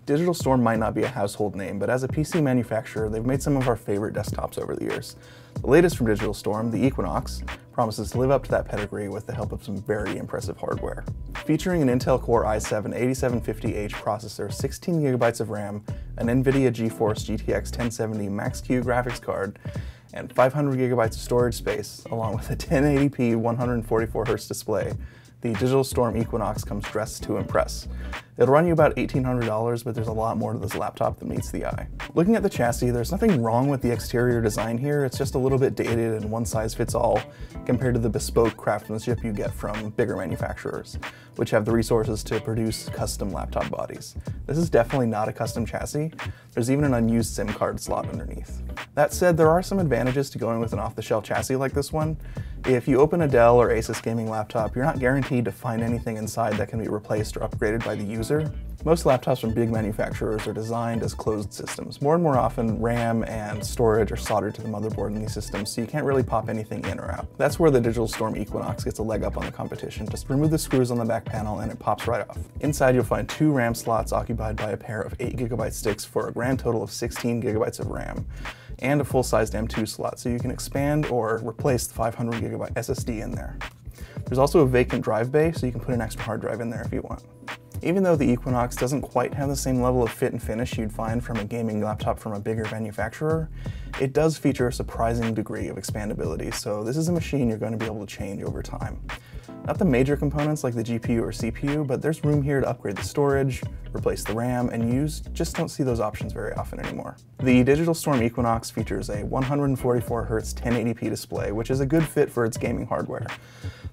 Digital Storm might not be a household name, but as a PC manufacturer, they've made some of our favorite desktops over the years. The latest from Digital Storm, the Equinox, promises to live up to that pedigree with the help of some very impressive hardware. Featuring an Intel Core i7 8750H processor, 16GB of RAM, an NVIDIA GeForce GTX 1070 Max-Q graphics card, and 500GB of storage space, along with a 1080p 144Hz display, the Digital Storm Equinox comes dressed to impress. It'll run you about $1,800, but there's a lot more to this laptop than meets the eye. Looking at the chassis, there's nothing wrong with the exterior design here. It's just a little bit dated and one size fits all compared to the bespoke craftsmanship you get from bigger manufacturers, which have the resources to produce custom laptop bodies. This is definitely not a custom chassis. There's even an unused SIM card slot underneath. That said, there are some advantages to going with an off-the-shelf chassis like this one. If you open a Dell or Asus gaming laptop, you're not guaranteed to find anything inside that can be replaced or upgraded by the user. Most laptops from big manufacturers are designed as closed systems. More and more often, RAM and storage are soldered to the motherboard in these systems, so you can't really pop anything in or out. That's where the Digital Storm Equinox gets a leg up on the competition. Just remove the screws on the back panel and it pops right off. Inside, you'll find 2 RAM slots occupied by a pair of 8GB sticks for a grand total of 16GB of RAM, and a full-sized M2 slot, so you can expand or replace the 500GB SSD in there. There's also a vacant drive bay, so you can put an extra hard drive in there if you want. Even though the Equinox doesn't quite have the same level of fit and finish you'd find from a gaming laptop from a bigger manufacturer, it does feature a surprising degree of expandability, so this is a machine you're going to be able to change over time. Not the major components like the GPU or CPU, but there's room here to upgrade the storage, replace the RAM, and you just don't see those options very often anymore. The Digital Storm Equinox features a 144Hz 1080p display, which is a good fit for its gaming hardware.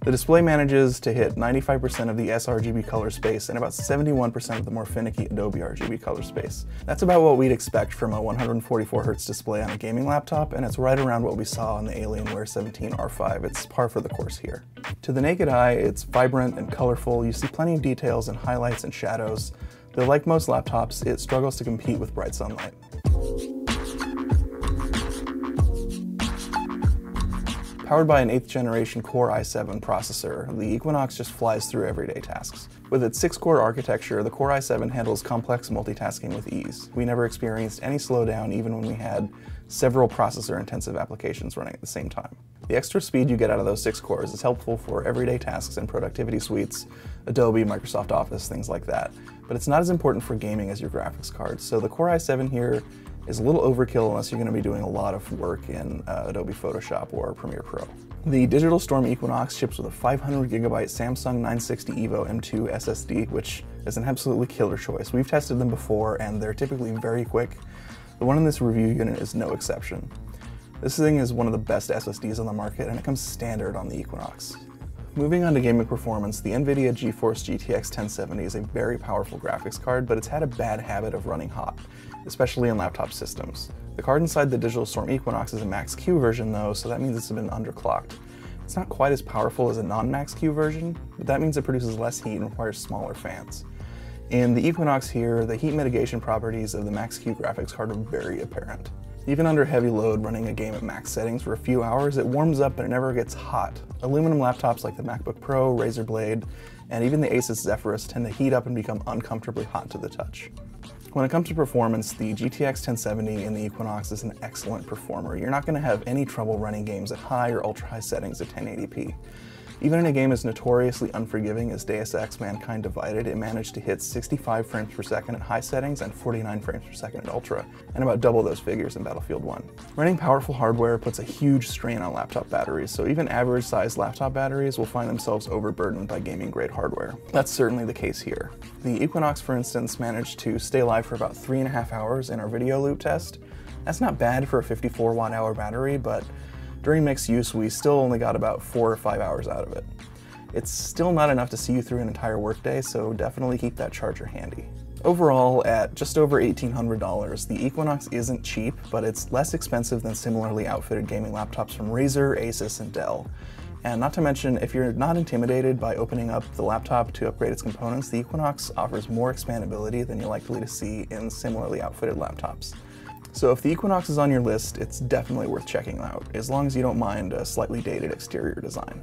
The display manages to hit 95% of the sRGB color space and about 71% of the more finicky Adobe RGB color space. That's about what we'd expect from a 144Hz display on a gaming laptop, and it's right around what we saw on the Alienware 17 R5. It's par for the course here. To the naked eye, it's vibrant and colorful. You see plenty of details and highlights and shadows, though like most laptops, it struggles to compete with bright sunlight. Powered by an 8th generation Core i7 processor, the Equinox just flies through everyday tasks. With its 6-core architecture, the Core i7 handles complex multitasking with ease. We never experienced any slowdown even when we had several processor-intensive applications running at the same time. The extra speed you get out of those 6 cores is helpful for everyday tasks and productivity suites, Adobe, Microsoft Office, things like that. But it's not as important for gaming as your graphics cards, so the Core i7 here is a little overkill unless you're going to be doing a lot of work in Adobe Photoshop or Premiere Pro. The Digital Storm Equinox ships with a 500GB Samsung 960 EVO M2 SSD, which is an absolutely killer choice. We've tested them before and they're typically very quick. The one in this review unit is no exception. This thing is one of the best SSDs on the market and it comes standard on the Equinox. Moving on to gaming performance, the NVIDIA GeForce GTX 1070 is a very powerful graphics card, but it's had a bad habit of running hot, especially in laptop systems. The card inside the Digital Storm Equinox is a Max-Q version though, so that means it's been underclocked. It's not quite as powerful as a non-Max-Q version, but that means it produces less heat and requires smaller fans. In the Equinox here, the heat mitigation properties of the Max-Q graphics card are very apparent. Even under heavy load running a game at max settings for a few hours, it warms up but it never gets hot. Aluminum laptops like the MacBook Pro, Razer Blade, and even the Asus Zephyrus tend to heat up and become uncomfortably hot to the touch. When it comes to performance, the GTX 1070 in the Equinox is an excellent performer. You're not going to have any trouble running games at high or ultra-high settings at 1080p. Even in a game as notoriously unforgiving as Deus Ex Mankind Divided, it managed to hit 65 frames per second at high settings and 49 frames per second at ultra, and about double those figures in Battlefield 1. Running powerful hardware puts a huge strain on laptop batteries, so even average-sized laptop batteries will find themselves overburdened by gaming-grade hardware. That's certainly the case here. The Equinox, for instance, managed to stay alive for about 3.5 hours in our video loop test. That's not bad for a 54 watt-hour battery, but during mixed use, we still only got about 4 or 5 hours out of it. It's still not enough to see you through an entire workday, so definitely keep that charger handy. Overall, at just over $1,800, the Equinox isn't cheap, but it's less expensive than similarly outfitted gaming laptops from Razer, Asus, and Dell. And not to mention, if you're not intimidated by opening up the laptop to upgrade its components, the Equinox offers more expandability than you're likely to see in similarly outfitted laptops. So if the Equinox is on your list, it's definitely worth checking out, as long as you don't mind a slightly dated exterior design.